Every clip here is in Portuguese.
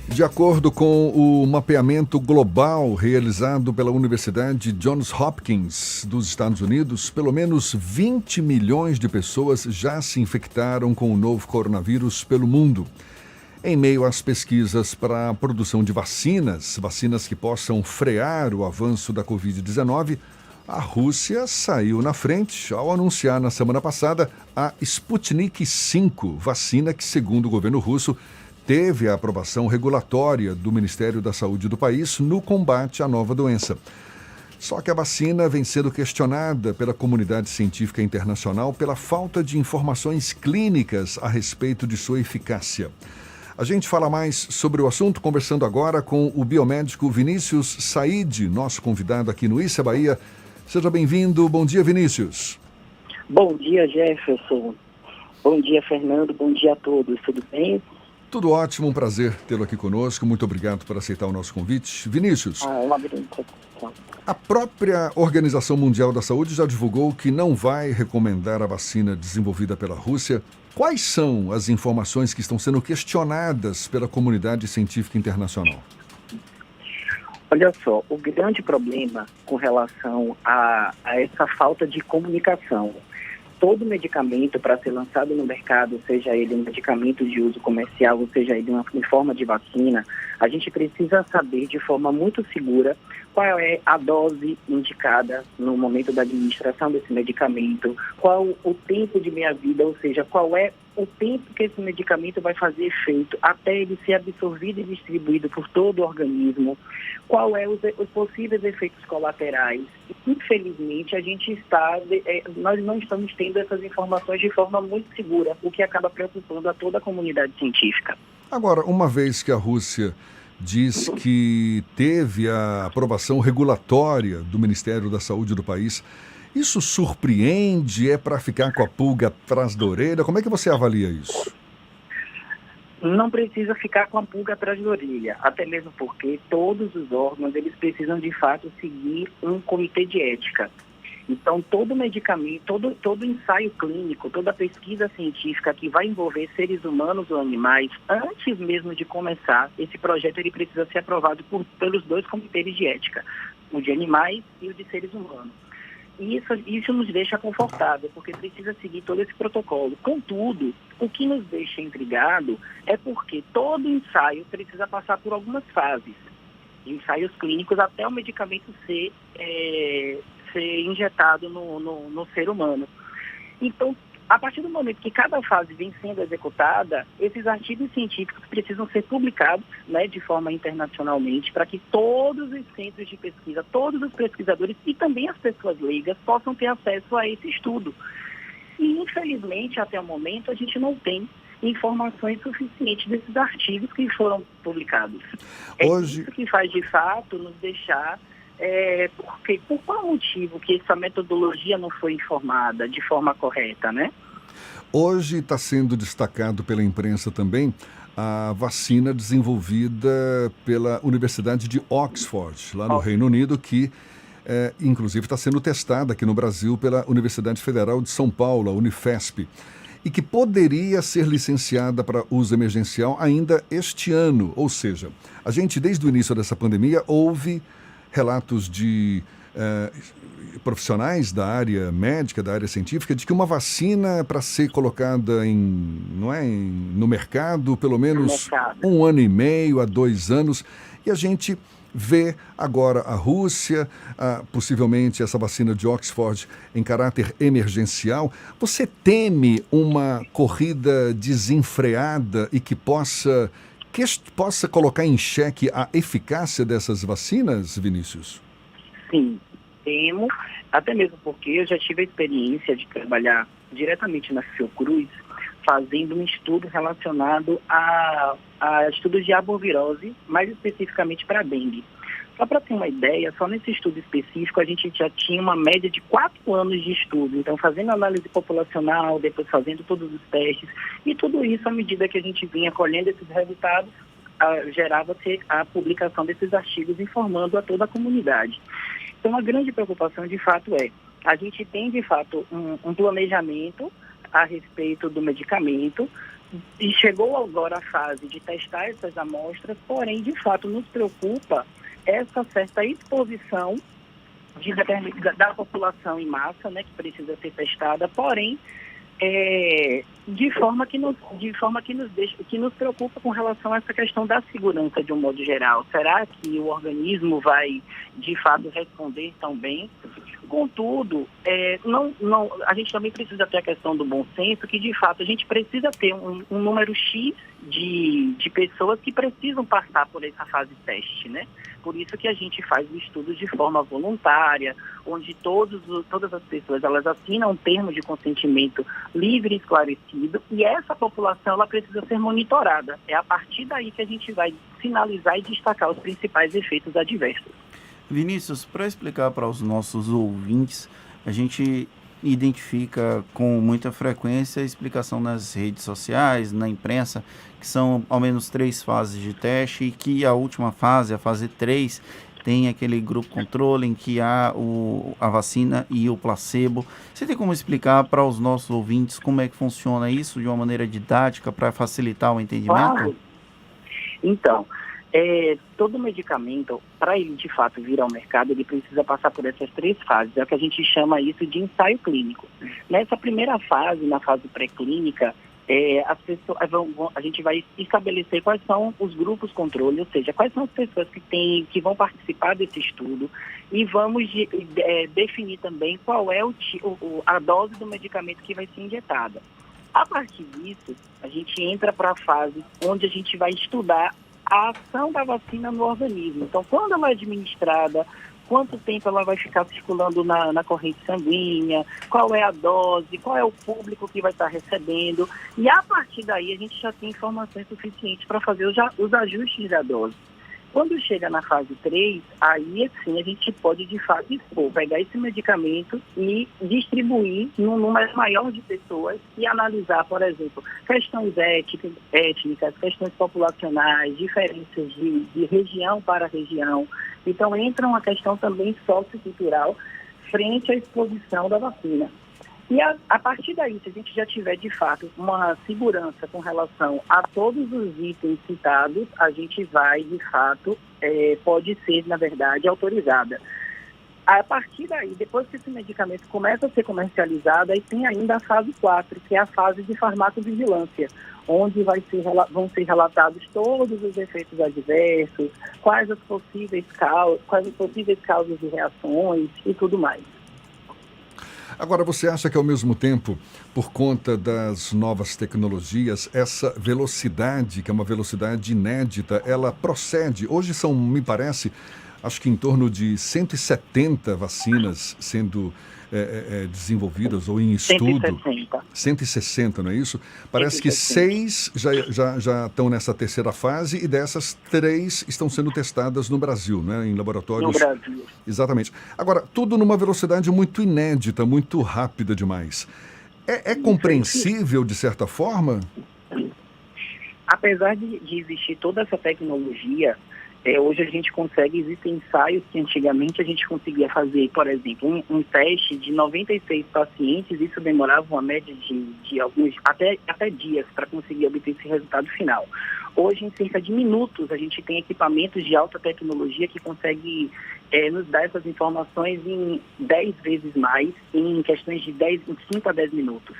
De acordo com o mapeamento global realizado pela Universidade Johns Hopkins dos Estados Unidos, pelo menos 20 milhões de pessoas já se infectaram com o novo coronavírus pelo mundo. Em meio às pesquisas para a produção de vacinas que possam frear o avanço da Covid-19, a Rússia saiu na frente ao anunciar na semana passada a Sputnik V, vacina que, segundo o governo russo, teve a aprovação regulatória do Ministério da Saúde do país no combate à nova doença. Só que a vacina vem sendo questionada pela comunidade científica internacional pela falta de informações clínicas a respeito de sua eficácia. A gente fala mais sobre o assunto conversando agora com o biomédico Vinícius Said, nosso convidado aqui no Issa Bahia. Seja bem-vindo. Bom dia, Vinícius. Bom dia, Jefferson. Bom dia, Fernando. Bom dia a todos. Tudo bem? Tudo ótimo, um prazer tê-lo aqui conosco. Muito obrigado por aceitar o nosso convite. Vinícius, a própria Organização Mundial da Saúde já divulgou que não vai recomendar a vacina desenvolvida pela Rússia. Quais são as informações que estão sendo questionadas pela comunidade científica internacional? Olha só, o grande problema com relação a essa falta de comunicação, todo medicamento para ser lançado no mercado, seja ele um medicamento de uso comercial, ou seja ele em forma de vacina, a gente precisa saber de forma muito segura qual é a dose indicada no momento da administração desse medicamento, qual o tempo de meia-vida, ou seja, qual é o tempo que esse medicamento vai fazer efeito até ele ser absorvido e distribuído por todo o organismo, qual é os possíveis efeitos colaterais. Infelizmente, nós não estamos tendo essas informações de forma muito segura, o que acaba preocupando a toda a comunidade científica. Agora, uma vez que a Rússia diz que teve a aprovação regulatória do Ministério da Saúde do país, isso surpreende? É para ficar com a pulga atrás da orelha? Como é que você avalia isso? Não precisa ficar com a pulga atrás da orelha, até mesmo porque todos os órgãos eles precisam de fato seguir um comitê de ética. Então, todo medicamento, todo ensaio clínico, toda pesquisa científica que vai envolver seres humanos ou animais, antes mesmo de começar, esse projeto ele precisa ser aprovado pelos dois comitês de ética, o de animais e o de seres humanos. E isso nos deixa confortável, porque precisa seguir todo esse protocolo. Contudo, o que nos deixa intrigado é porque todo ensaio precisa passar por algumas fases, ensaios clínicos, até o medicamento ser injetado no ser humano. Então, a partir do momento que cada fase vem sendo executada, esses artigos científicos precisam ser publicados, de forma internacionalmente, para que todos os centros de pesquisa, todos os pesquisadores e também as pessoas leigas possam ter acesso a esse estudo. E, infelizmente, até o momento, a gente não tem informações suficientes desses artigos que foram publicados. Hoje... Isso que faz, de fato, nos deixar... porque, por qual motivo que essa metodologia não foi informada de forma correta, né? Hoje está sendo destacado pela imprensa também a vacina desenvolvida pela Universidade de Oxford, lá no Reino Unido, que inclusive está sendo testada aqui no Brasil pela Universidade Federal de São Paulo, a Unifesp, e que poderia ser licenciada para uso emergencial ainda este ano. Ou seja, a gente, desde o início dessa pandemia, houve relatos de profissionais da área médica, da área científica, de que uma vacina para ser colocada no mercado, pelo menos 1 ano e meio a 2 anos, e a gente vê agora a Rússia, possivelmente essa vacina de Oxford em caráter emergencial. Você teme uma corrida desenfreada e que possa colocar em xeque a eficácia dessas vacinas, Vinícius? Sim, temo, até mesmo porque eu já tive a experiência de trabalhar diretamente na Fiocruz, fazendo um estudo relacionado a estudos de arbovirose, mais especificamente para dengue. Só para ter uma ideia, só nesse estudo específico a gente já tinha uma média de 4 anos de estudo. Então, fazendo análise populacional, depois fazendo todos os testes, e tudo isso, à medida que a gente vinha colhendo esses resultados, gerava-se a publicação desses artigos informando a toda a comunidade. Então, a grande preocupação, de fato, a gente tem, de fato, um planejamento a respeito do medicamento, E chegou agora a fase de testar essas amostras, porém, de fato, nos preocupa essa certa exposição da população em massa, né, que precisa ser testada, porém, de forma que nos preocupa com relação a essa questão da segurança de um modo geral. Será que o organismo vai, de fato, responder tão bem? Contudo, a gente também precisa ter a questão do bom senso, que de fato a gente precisa ter um número X de pessoas que precisam passar por essa fase teste, né? Por isso que a gente faz o estudo de forma voluntária, onde todas as pessoas elas assinam um termo de consentimento livre e esclarecido, e essa população ela precisa ser monitorada. É a partir daí que a gente vai sinalizar e destacar os principais efeitos adversos. Vinícius, para explicar para os nossos ouvintes, a gente identifica com muita frequência a explicação nas redes sociais, na imprensa, que são ao menos 3 fases de teste e que a última fase, a fase 3, tem aquele grupo controle em que há a vacina e o placebo. Você tem como explicar para os nossos ouvintes como é que funciona isso de uma maneira didática para facilitar o entendimento? Claro. Então, todo medicamento, para ele de fato vir ao mercado, ele precisa passar por essas 3 fases. É o que a gente chama isso de ensaio clínico. Nessa primeira fase, na fase pré-clínica, a gente vai estabelecer quais são os grupos controle, ou seja, quais são as pessoas que vão participar desse estudo, e vamos definir também qual é a dose do medicamento que vai ser injetada. A partir disso, a gente entra para a fase onde a gente vai estudar a ação da vacina no organismo. Então, quando ela é administrada, quanto tempo ela vai ficar circulando na corrente sanguínea, qual é a dose, qual é o público que vai estar recebendo. E a partir daí a gente já tem informações suficientes para fazer os ajustes da dose. Quando chega na fase 3, aí sim a gente pode de fato pegar esse medicamento e distribuir num número maior de pessoas e analisar, por exemplo, questões étnicas, questões populacionais, diferenças de região para região. Então entra uma questão também sociocultural frente à exposição da vacina. E a partir daí, se a gente já tiver, de fato, uma segurança com relação a todos os itens citados, a gente vai, de fato, pode ser, na verdade, autorizada. A partir daí, depois que esse medicamento começa a ser comercializado, aí tem ainda a fase 4, que é a fase de farmacovigilância, onde vão ser relatados todos os efeitos adversos, quais as possíveis causas de reações e tudo mais. Agora, você acha que, ao mesmo tempo, por conta das novas tecnologias, essa velocidade, que é uma velocidade inédita, ela procede? Hoje são, me parece, acho que em torno de 170 vacinas sendo desenvolvidas ou em estudo. 160, não é isso? Parece 160. Que 6 já estão nessa terceira fase e dessas 3 estão sendo testadas no Brasil, né? Em laboratórios. No Brasil. Exatamente. Agora, tudo numa velocidade muito inédita, muito rápida demais. É compreensível, de certa forma? Apesar de existir toda essa tecnologia, hoje a gente existem ensaios que antigamente a gente conseguia fazer, por exemplo, um teste de 96 pacientes, isso demorava uma média de alguns, até dias para conseguir obter esse resultado final. Hoje, em cerca de minutos, a gente tem equipamentos de alta tecnologia que conseguem nos dar essas informações em 10 vezes mais, em questões de 5 a 10 minutos.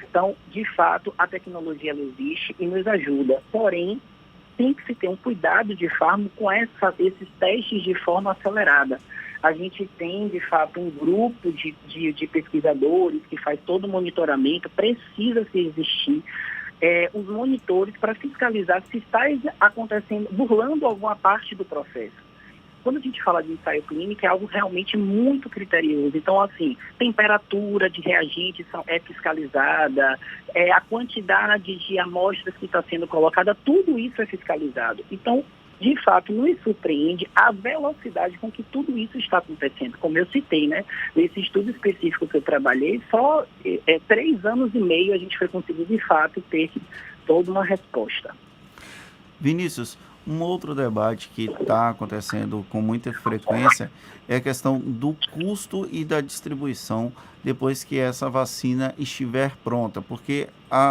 Então, de fato, a tecnologia ela existe e nos ajuda, porém, tem que se ter um cuidado de fato com esses testes de forma acelerada. A gente tem, de fato, um grupo de pesquisadores que faz todo o monitoramento, precisa se existir os monitores para fiscalizar se está acontecendo, burlando alguma parte do processo. Quando a gente fala de ensaio clínico, é algo realmente muito criterioso. Então, assim, temperatura de reagentes é fiscalizada, a quantidade de amostras que está sendo colocada, tudo isso é fiscalizado. Então, de fato, nos surpreende a velocidade com que tudo isso está acontecendo. Como eu citei, né? Nesse estudo específico que eu trabalhei, só 3 anos e meio a gente foi conseguir, de fato, ter toda uma resposta. Vinícius, Um outro debate que está acontecendo com muita frequência é a questão do custo e da distribuição depois que essa vacina estiver pronta, porque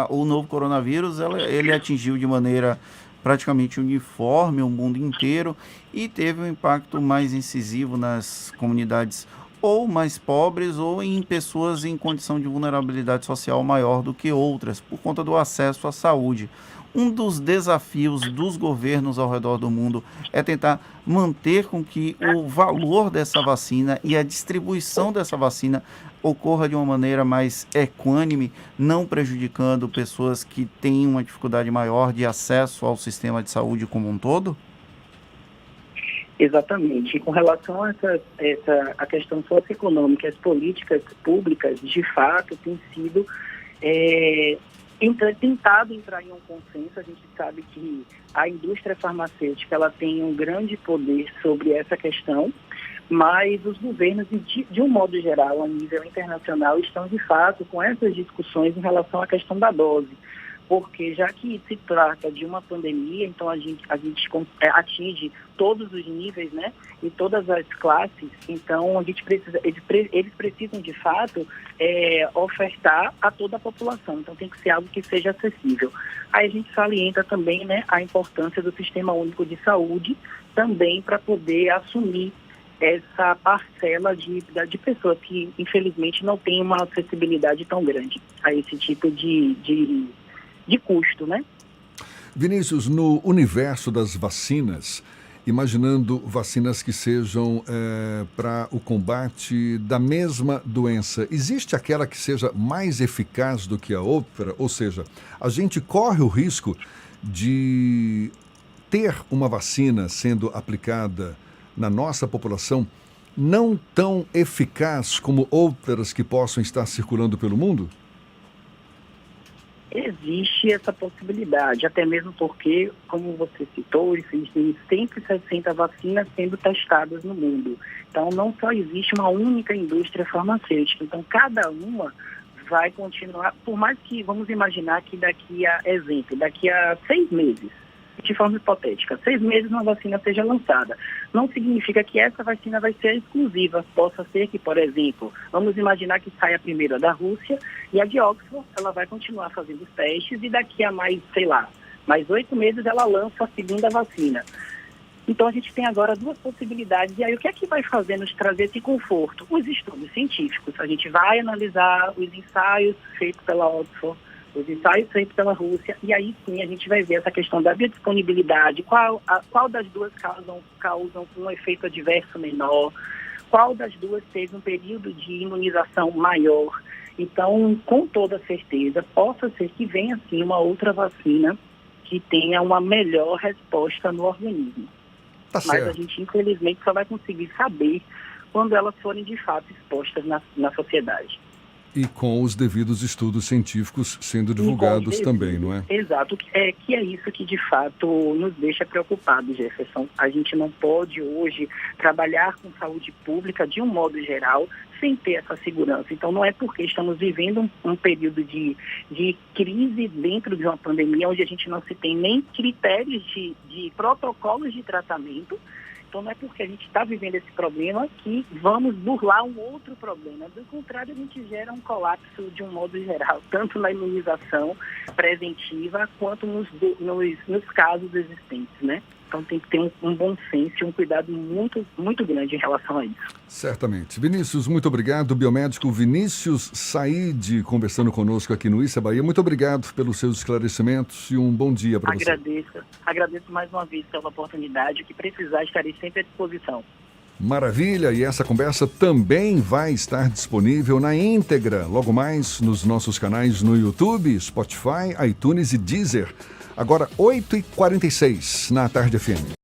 o novo coronavírus ele atingiu de maneira praticamente uniforme o mundo inteiro e teve um impacto mais incisivo nas comunidades ou mais pobres ou em pessoas em condição de vulnerabilidade social maior do que outras, por conta do acesso à saúde. Um dos desafios dos governos ao redor do mundo é tentar manter com que o valor dessa vacina e a distribuição dessa vacina ocorra de uma maneira mais equânime, não prejudicando pessoas que têm uma dificuldade maior de acesso ao sistema de saúde como um todo? Exatamente. E com relação a a questão socioeconômica, as políticas públicas, de fato, têm sido tentado entrar em um consenso. A gente sabe que a indústria farmacêutica ela tem um grande poder sobre essa questão, mas os governos, de um modo geral, a nível internacional, estão, de fato, com essas discussões em relação à questão da dose. Porque já que se trata de uma pandemia, então a gente atinge todos os níveis, né, e todas as classes, então a gente eles precisam de fato ofertar a toda a população, então tem que ser algo que seja acessível. Aí a gente salienta também, né, a importância do Sistema Único de Saúde também para poder assumir essa parcela de pessoas que infelizmente não têm uma acessibilidade tão grande a esse tipo de custo, né? Vinícius, no universo das vacinas, imaginando vacinas que sejam para o combate da mesma doença, existe aquela que seja mais eficaz do que a outra? Ou seja, a gente corre o risco de ter uma vacina sendo aplicada na nossa população não tão eficaz como outras que possam estar circulando pelo mundo? Existe essa possibilidade, até mesmo porque, como você citou, existem 160 vacinas sendo testadas no mundo. Então, não só existe uma única indústria farmacêutica. Então, cada uma vai continuar, por mais que, vamos imaginar que daqui a 6 meses, de forma hipotética, 6 meses uma vacina seja lançada. Não significa que essa vacina vai ser exclusiva. Possa ser que, por exemplo, vamos imaginar que saia a primeira da Rússia e a de Oxford, ela vai continuar fazendo os testes e daqui a mais 8 meses ela lança a segunda vacina. Então a gente tem agora duas possibilidades. E aí o que é que vai fazer nos trazer esse conforto? Os estudos científicos. A gente vai analisar os ensaios feitos pela Oxford, os ensaios feitos pela Rússia, e aí sim a gente vai ver essa questão da biodisponibilidade, qual das duas causam um efeito adverso menor, qual das duas teve um período de imunização maior. Então, com toda certeza, possa ser que venha sim uma outra vacina que tenha uma melhor resposta no organismo. Tá Mas a certo. gente, infelizmente, só vai conseguir saber quando elas forem de fato expostas na sociedade. E com os devidos estudos científicos sendo divulgados também, não é? Exato, que é isso que de fato nos deixa preocupados, Jefferson. A gente não pode hoje trabalhar com saúde pública de um modo geral sem ter essa segurança. Então não é porque estamos vivendo um período de crise dentro de uma pandemia onde a gente não se tem nem critérios de protocolos de tratamento. Então não é porque a gente está vivendo esse problema que vamos burlar um outro problema. Do contrário, a gente gera um colapso de um modo geral, tanto na imunização preventiva quanto nos casos existentes, né? Então tem que ter um bom senso e um cuidado muito, muito grande em relação a isso. Certamente. Vinícius, muito obrigado. Biomédico Vinícius Said conversando conosco aqui no Issa Bahia. Muito obrigado pelos seus esclarecimentos e um bom dia para você. Agradeço mais uma vez pela oportunidade. O que precisar, estarei sempre à disposição. Maravilha, e essa conversa também vai estar disponível na íntegra, logo mais nos nossos canais no YouTube, Spotify, iTunes e Deezer. Agora 8h46 na Tarde FM.